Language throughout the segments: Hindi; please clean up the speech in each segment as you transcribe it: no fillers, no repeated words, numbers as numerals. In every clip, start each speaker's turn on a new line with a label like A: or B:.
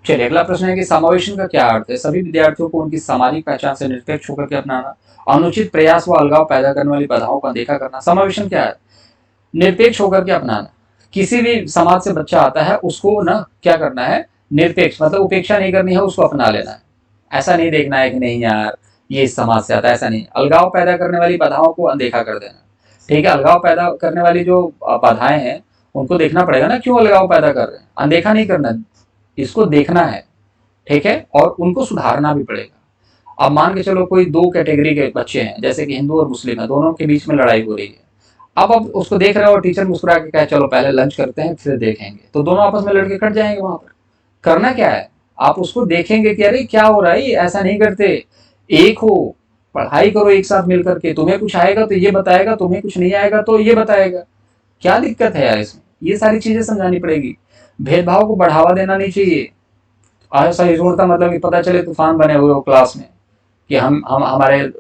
A: चलिए अगला प्रश्न है कि समावेशन का क्या अर्थ है? सभी विद्यार्थियों को उनकी सामाजिक पहचान से निरपेक्ष होकर के अपनाना, अनुचित प्रयास व अलगाव पैदा करने वाली बाधाओं को अनदेखा करना। समावेशन क्या है? निरपेक्ष होकर के अपनाना। किसी भी समाज से बच्चा आता है उसको ना क्या करना है, निरपेक्ष मतलब उपेक्षा नहीं करनी है, उसको अपना लेना है। ऐसा नहीं देखना है कि नहीं यार ये इस समाज से आता है, ऐसा नहीं। अलगाव पैदा करने वाली बाधाओं को अनदेखा कर देना। ठीक है, अलगाव पैदा करने वाली जो बाधाएं हैं उनको देखना पड़ेगा ना, क्यों अलगाव पैदा कर रहे हैं, अनदेखा नहीं करना, इसको देखना है। ठीक है, और उनको सुधारना भी पड़ेगा। अब मान के चलो कोई दो कैटेगरी के बच्चे हैं, जैसे कि हिंदू और मुस्लिम है, दोनों के बीच में लड़ाई हो रही है। अब उसको देख रहे हो और टीचर मुस्कुरा के कहे चलो पहले लंच करते हैं फिर देखेंगे, तो दोनों आपस में लड़के कट जाएंगे। वहां पर करना क्या है, आप उसको देखेंगे कि अरे क्या हो रहा है, ऐसा नहीं करते, एक हो, पढ़ाई करो एक साथ मिलकर के, तुम्हें कुछ आएगा तो ये बताएगा, तुम्हें कुछ नहीं आएगा तो ये बताएगा, क्या दिक्कत है यार इसमें, ये सारी चीजें समझानी पड़ेगी। भेदभाव को बढ़ावा देना नहीं चाहिए। ऐसा ही जोड़ता मतलब कि पता चले तूफान बने हुए हो क्लास में कि हम हमारे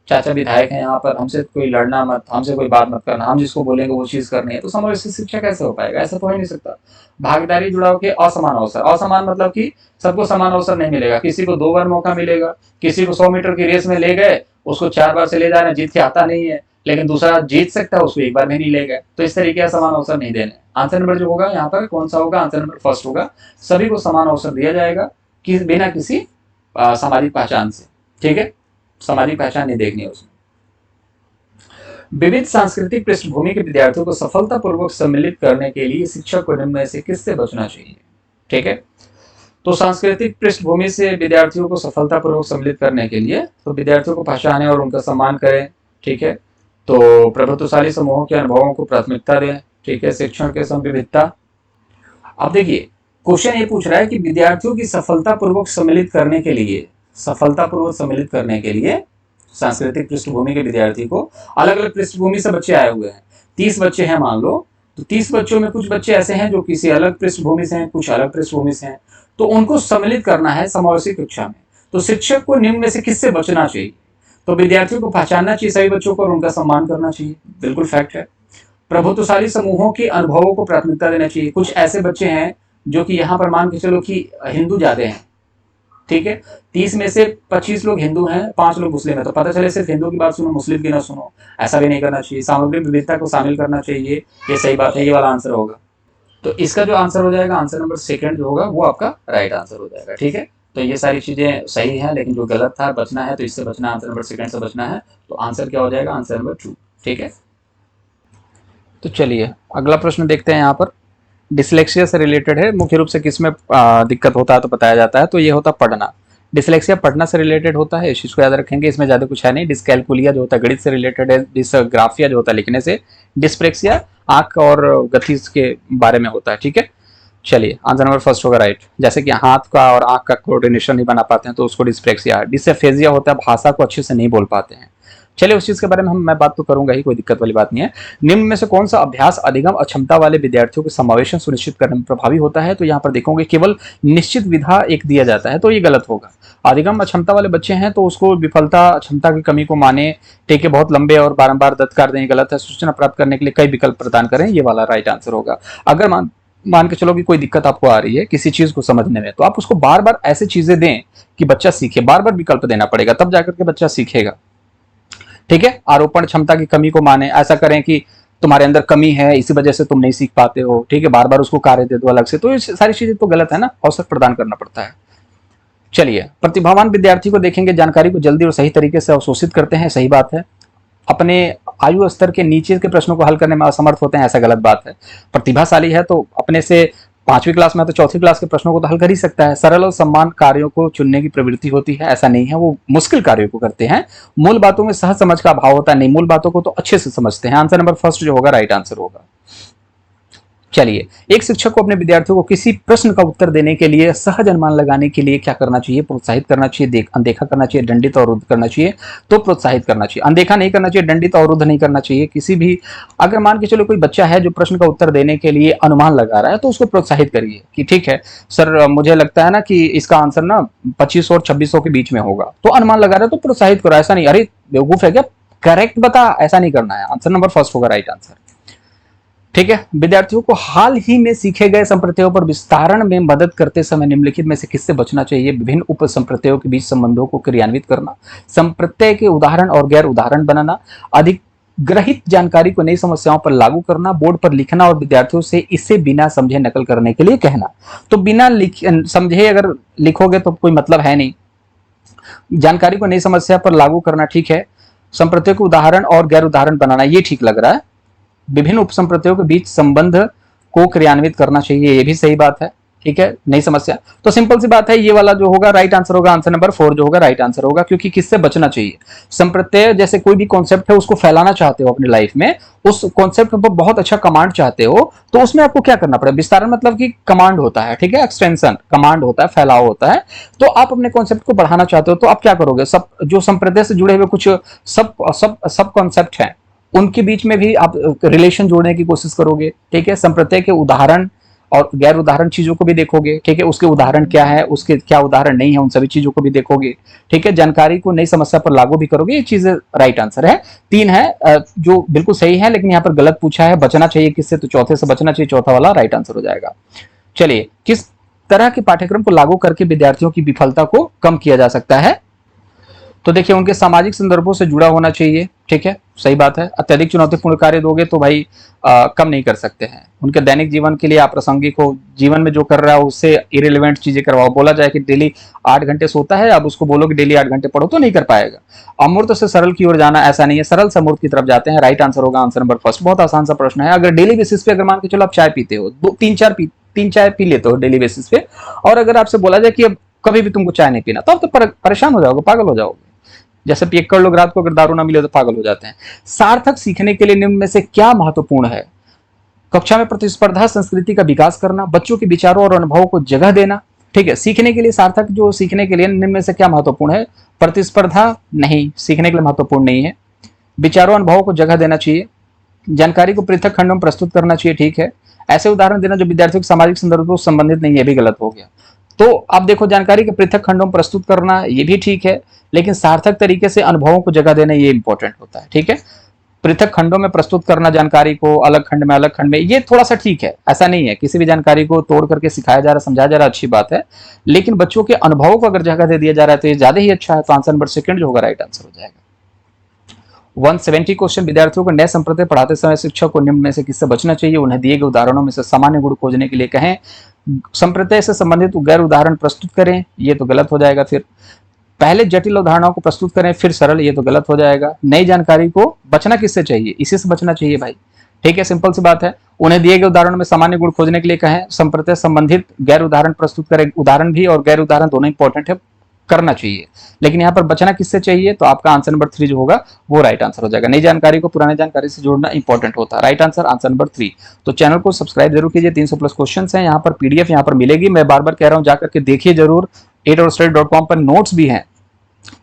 A: चाचा विधायक हैं यहाँ पर, हमसे कोई लड़ना मत, हमसे कोई बात मत करना, हम जिसको बोलेंगे वो चीज करनी है, तो समावेशी शिक्षा कैसे हो पाएगा? ऐसा तो हो ही नहीं सकता। भागीदारी जुड़ाव के असमान अवसर, असमान मतलब कि सबको समान अवसर नहीं मिलेगा, किसी को 2 बार मौका मिलेगा, किसी को 100 मीटर की रेस में ले गए, उसको 4 बार से ले जा रहे हैं, जीत के आता नहीं है, लेकिन दूसरा जीत सकता है, उसको 1 बार में नहीं ले गए, तो इस तरीके का समान अवसर नहीं देने। आंसर नंबर जो होगा यहाँ पर कौन सा होगा? आंसर नंबर फर्स्ट होगा, सभी को समान अवसर दिया जाएगा कि बिना किसी सामाजिक पहचान से। ठीक है, सामाजिक पहचान नहीं देखनी है उसमें। विविध सांस्कृतिक पृष्ठभूमि के विद्यार्थियों को सफलतापूर्वक सम्मिलित करने के लिए शिक्षक को निम्न में से किससे बचना चाहिए? ठीक है, तो सांस्कृतिक पृष्ठभूमि से विद्यार्थियों को सफलतापूर्वक सम्मिलित करने के लिए तो विद्यार्थियों को पहचाने और उनका सम्मान करें। ठीक है, तो प्रभुत्वशाली समूहों के अनुभवों को प्राथमिकता दें। ठीक है, शिक्षण के संग विविधता। अब देखिए क्वेश्चन ये पूछ रहा है कि विद्यार्थियों की सफलतापूर्वक सम्मिलित करने के लिए, सफलतापूर्वक सम्मिलित करने के लिए सांस्कृतिक पृष्ठभूमि के विद्यार्थी को, अलग अलग पृष्ठभूमि से बच्चे आए हुए हैं, 30 बच्चे हैं मान लो, तो 30 बच्चों में कुछ बच्चे ऐसे हैं जो किसी अलग पृष्ठभूमि से हैं, कुछ अलग पृष्ठभूमि से हैं, तो उनको सम्मिलित करना है समावेशी कक्षा में। तो शिक्षक को निम्न में से किससे बचना चाहिए? तो विद्यार्थियों को पहचानना चाहिए सभी बच्चों को और उनका सम्मान करना चाहिए, बिल्कुल फैक्ट है। प्रभुत्वशाली समूहों के अनुभवों को प्राथमिकता देना चाहिए। कुछ ऐसे बच्चे हैं जो कि यहाँ पर मान के चलो कि हिंदू ज्यादा हैं, ठीक है, 30 में से 25 लोग हिंदू हैं, 5 लोग मुस्लिम हैं, तो पता चले सिर्फ हिंदू की बात सुनो मुस्लिम की ना सुनो, ऐसा भी नहीं करना चाहिए। सामग्रिक विविधता को शामिल करना चाहिए, ये सही बात है, ये वाला आंसर होगा। तो इसका जो आंसर हो जाएगा, आंसर नंबर सेकंड जो होगा वो आपका राइट आंसर हो जाएगा। ठीक है, तो ये सारी चीजें सही हैं, लेकिन जो गलत था बचना है, तो इससे बचना, आंसर नंबर सेकंड से बचना है, तो आंसर क्या हो जाएगा? Answer number 2। ठीक है, तो चलिए अगला प्रश्न देखते हैं। यहाँ पर डिसलेक्सिया से रिलेटेड है, मुख्य रूप से किसमें दिक्कत होता है तो बताया जाता है, तो ये होता पढ़ना। डिसलेक्सिया पढ़ना से रिलेटेड होता है, इस चीज को याद रखेंगे, इसमें ज्यादा कुछ है नहीं। डिस्कैलकुलिया जो होता है गणित से रिलेटेड है, डिसग्राफिया जो होता है लिखने से, डिस्प्रेक्सिया आंख और गति के बारे में होता है। ठीक है, चलिए आंसर नंबर फर्स्ट होगा राइट। जैसे कि हाथ का और आंख का कोऑर्डिनेशन नहीं बना पाते हैं तो उसको डिस्प्रेक्सिया। डिसफेजिया होता है भाषा को अच्छे से नहीं बोल पाते हैं। चलिए उस चीज के बारे में मैं बात तो करूंगा ही, कोई दिक्कत वाली बात नहीं है। निम्न में से कौन सा अभ्यास अधिगम अक्षमता वाले विद्यार्थियों के समावेशन सुनिश्चित करने में प्रभावी होता है? तो यहाँ पर देखोगे केवल निश्चित विधा एक दिया जाता है, तो ये गलत होगा। अधिगम अक्षमता वाले बच्चे हैं तो उसको विफलता क्षमता की कमी को माने, टेके बहुत लंबे और बारंबार दत्कार दें, गलत है। सूचना प्राप्त करने के लिए कई विकल्प प्रदान करें, ये वाला राइट आंसर होगा। अगर मान के चलो कि कोई दिक्कत आपको आ रही है किसी चीज को समझने में, तो आप उसको बार बार ऐसे चीजें दें कि बच्चा सीखे, बार बार विकल्प देना पड़ेगा, तब जाकर के बच्चा सीखेगा। ठीक है, आरोपण क्षमता की कमी को माने, ऐसा करें कि तुम्हारे अंदर कमी है इसी वजह से तुम नहीं सीख पाते हो। ठीक है, बार बार उसको कार्य दे दो अलग से, तो ये सारी चीजें तो गलत है ना, अवसर प्रदान करना पड़ता है। चलिए प्रतिभावान विद्यार्थी को देखेंगे, जानकारी को जल्दी और सही तरीके से अवशोषित करते हैं, सही बात है। अपने आयु स्तर के नीचे के प्रश्नों को हल करने में असमर्थ होते हैं, ऐसा गलत बात है। प्रतिभाशाली है तो अपने से 5वीं क्लास में तो 4वीं क्लास के प्रश्नों को तो हल कर ही सकता है। सरल और सम्मान कार्यों को चुनने की प्रवृत्ति होती है, ऐसा नहीं है वो मुश्किल कार्यों को करते हैं। मूल बातों में सहज समझ का अभाव होता है, नहीं, मूल बातों को तो अच्छे से समझते हैं। आंसर नंबर फर्स्ट जो होगा राइट आंसर होगा। चलिए, एक शिक्षक को अपने विद्यार्थियों को किसी प्रश्न का उत्तर देने के लिए सहज अनुमान लगाने के लिए क्या करना चाहिए? प्रोत्साहित करना चाहिए, अनदेखा करना चाहिए, दंडित और अवरुद्ध करना चाहिए? तो प्रोत्साहित करना चाहिए, अनदेखा नहीं करना चाहिए, दंडित और अवरुद्ध नहीं करना चाहिए। किसी भी, अगर मान के चलो कोई बच्चा है जो प्रश्न का उत्तर देने के लिए अनुमान लगा रहा है, तो उसको प्रोत्साहित करिए कि ठीक है सर, मुझे लगता है ना कि इसका आंसर ना 2500 और 2600 के बीच में होगा, तो अनुमान लगा रहा है तो प्रोत्साहित करो, ऐसा नहीं अरे बेवकूफ है क्या, करेक्ट बता, ऐसा नहीं करना है। आंसर नंबर फर्स्ट होगा राइट आंसर। ठीक है। विद्यार्थियों को हाल ही में सीखे गए संप्रत्ययों पर विस्तारण में मदद करते समय निम्नलिखित में से किससे बचना चाहिए? विभिन्न उप संप्रत्ययों के बीच संबंधों को क्रियान्वित करना, संप्रत्यय के उदाहरण और गैर उदाहरण बनाना, अधिक ग्रहित जानकारी को नई समस्याओं पर लागू करना, बोर्ड पर लिखना और विद्यार्थियों से इसे बिना समझे नकल करने के लिए कहना। तो बिना समझे अगर लिखोगे तो कोई मतलब है नहीं। जानकारी को नई समस्या पर लागू करना ठीक है, संप्रत्यय को उदाहरण और गैर उदाहरण बनाना ये ठीक लग रहा है, विभिन्न उपसंप्रत्ययों के बीच संबंध को क्रियान्वित करना चाहिए ये भी सही बात है। ठीक है, नई समस्या तो सिंपल सी बात है, ये वाला जो होगा राइट आंसर होगा, आंसर नंबर 4 जो होगा राइट आंसर होगा, क्योंकि किससे बचना चाहिए? संप्रत्यय जैसे कोई भी कॉन्सेप्ट है उसको फैलाना चाहते हो अपनी लाइफ में, उस कॉन्सेप्ट पर बहुत अच्छा कमांड चाहते हो, तो उसमें आपको क्या करना पड़ेगा? विस्तारण मतलब कि कमांड होता है, ठीक है, एक्सटेंशन कमांड होता है, फैलाव होता है। तो आप अपने कॉन्सेप्ट को बढ़ाना चाहते हो तो आप क्या करोगे? सब जो संप्रत्यय से जुड़े हुए कुछ सब सब सब कॉन्सेप्ट है उनके बीच में भी आप रिलेशन जोड़ने की कोशिश करोगे। ठीक है, संप्रत्यय के उदाहरण और गैर उदाहरण चीजों को भी देखोगे। ठीक है, उसके उदाहरण क्या है, उसके क्या उदाहरण नहीं है, उन सभी चीजों को भी देखोगे। ठीक है, जानकारी को नई समस्या पर लागू भी करोगे। ये चीज राइट आंसर है। 3 है जो बिल्कुल सही है, लेकिन यहाँ पर गलत पूछा है, बचना चाहिए किससे? तो चौथे से बचना चाहिए, चौथा वाला राइट आंसर हो जाएगा। चलिए, किस तरह के पाठ्यक्रम को लागू करके विद्यार्थियों की विफलता को कम किया जा सकता है? तो देखिए, उनके सामाजिक संदर्भों से जुड़ा होना चाहिए। ठीक है, सही बात है। अत्यधिक चुनौतीपूर्ण कार्य दोगे तो भाई कम नहीं कर सकते हैं। उनके दैनिक जीवन के लिए आप प्रासंगिक हो, जीवन में जो कर रहा है उससे इरेलीवेंट चीजें करवाओ। बोला जाए कि डेली 8 घंटे सोता है, अब उसको बोलो कि डेली 8 घंटे पढ़ो तो नहीं कर पाएगा। अमूर्त से सरल की ओर जाना, ऐसा नहीं है, सरल से अमूर्त की तरफ जाते हैं। राइट आंसर होगा आंसर नंबर फर्स्ट। बहुत आसान सा प्रश्न है। अगर डेली बेसिस पे अगर मान के चलो आप चाय पीते हो, 3 चाय पी लेते हो डेली बेसिस पे, और अगर आपसे बोला जाए कि अब कभी भी तुमको चाय नहीं पीना, तो आप तो परेशान हो जाओगे, पागल हो जाओगे। जैसे पियक्कड़ लोग रात को अगर दारू ना मिले तो पागल हो जाते हैं। सार्थक सीखने के लिए निम्न में से क्या महत्वपूर्ण है? कक्षा में प्रतिस्पर्धा संस्कृति का विकास करना, बच्चों के विचारों और अनुभवों को जगह देना। ठीक है, सीखने के लिए सार्थक जो सीखने के लिए निम्न में से क्या महत्वपूर्ण है? प्रतिस्पर्धा नहीं, सीखने के लिए महत्वपूर्ण नहीं है। विचारों अनुभवों को जगह देना चाहिए, जानकारी को पृथक खंडों में प्रस्तुत करना चाहिए। ठीक है, ऐसे उदाहरण देना जो विद्यार्थियों के सामाजिक संदर्भ से संबंधित नहीं है, भी गलत हो गया। तो आप देखो, जानकारी के पृथक खंडों में प्रस्तुत करना ये भी ठीक है, लेकिन सार्थक तरीके से अनुभवों को जगह देना ये इंपॉर्टेंट होता है। ठीक है, पृथक खंडों में प्रस्तुत करना जानकारी को, अलग खंड में ये थोड़ा सा ठीक है। ऐसा नहीं है किसी भी जानकारी को तोड़ करके सिखाया जा रहा, समझाया जा रहा, अच्छी बात है, लेकिन बच्चों के अनुभवों को अगर जगह दे दिया जा रहा है तो ये ज्यादा ही अच्छा है। तो आंसर नंबर सेकंड जो होगा राइट आंसर हो जाएगा। 170 क्वेश्चन, विद्यार्थियों को नए संप्रदाय पढ़ाते समय शिक्षक को निम्न में से किससे बचना चाहिए? उन्हें दिए गए उदाहरणों में से सामान्य गुण खोजने के लिए कहें, संप्रदाय से संबंधित गैर उदाहरण प्रस्तुत करें, ये तो गलत हो जाएगा। फिर पहले जटिल उदाहरणों को प्रस्तुत करें फिर सरल, ये तो गलत हो जाएगा। नई जानकारी को बचना किससे चाहिए? इसी से बचना चाहिए भाई। ठीक है, सिंपल सी बात है। उन्हें दिए गए उदाहरणों में सामान्य गुण खोजने के लिए कहें, संप्रदाय संबंधित गैर उदाहरण प्रस्तुत करें। उदाहरण भी और गैर उदाहरण दोनों इंपॉर्टेंट है, करना चाहिए, लेकिन यहाँ पर बचना किससे चाहिए? तो आपका आंसर नंबर 3 जो होगा वो राइट आंसर हो जाएगा। नई जानकारी को पुरानी जानकारी से जोड़ना इंपॉर्टेंट होता है। Right answer answer number 3। तो चैनल को सब्सक्राइब जरूर कीजिए। 300 प्लस क्वेश्चन हैं यहाँ पर, पीडीएफ यहाँ पर मिलेगी। मैं बार बार कह रहा हूँ, जाकर के देखिए जरूर। 8hourstudy.com पर नोट्स भी हैं,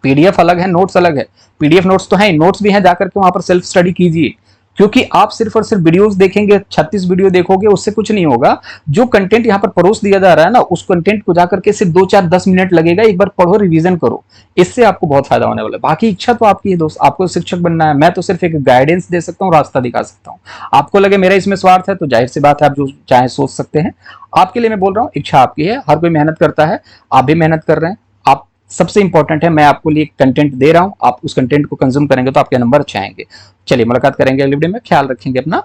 A: पीडीएफ अलग है, नोट्स अलग है। पीडीएफ नोट्स तो है, नोट्स भी हैं, जाकर के वहां पर सेल्फ स्टडी कीजिए। क्योंकि आप सिर्फ और सिर्फ वीडियोस देखेंगे, 36 वीडियो देखोगे, उससे कुछ नहीं होगा। जो कंटेंट यहाँ पर परोस दिया जा रहा है ना, उस कंटेंट को जाकर के सिर्फ 2-4-10 मिनट लगेगा, एक बार पढ़ो, रिवीजन करो, इससे आपको बहुत फायदा होने वाला है। बाकी इच्छा तो आपकी है दोस्त, आपको शिक्षक बनना है, मैं तो सिर्फ एक गाइडेंस दे सकता हूँ, रास्ता दिखा सकता हूँ। आपको लगे मेरा इसमें स्वार्थ है तो जाहिर सी बात है, आप जो चाहे सोच सकते हैं। आपके लिए मैं बोल रहा हूँ, इच्छा आपकी है, हर कोई मेहनत करता है, आप भी मेहनत कर रहे हैं। आप सबसे इंपॉर्टेंट है, मैं आपको लिए कंटेंट दे रहा हूं, आप उस कंटेंट को कंज्यूम करेंगे तो आपके नंबर अच्छे आएंगे। चलिए, मुलाकात करेंगे अगली वीडियो में। ख्याल रखेंगे अपना।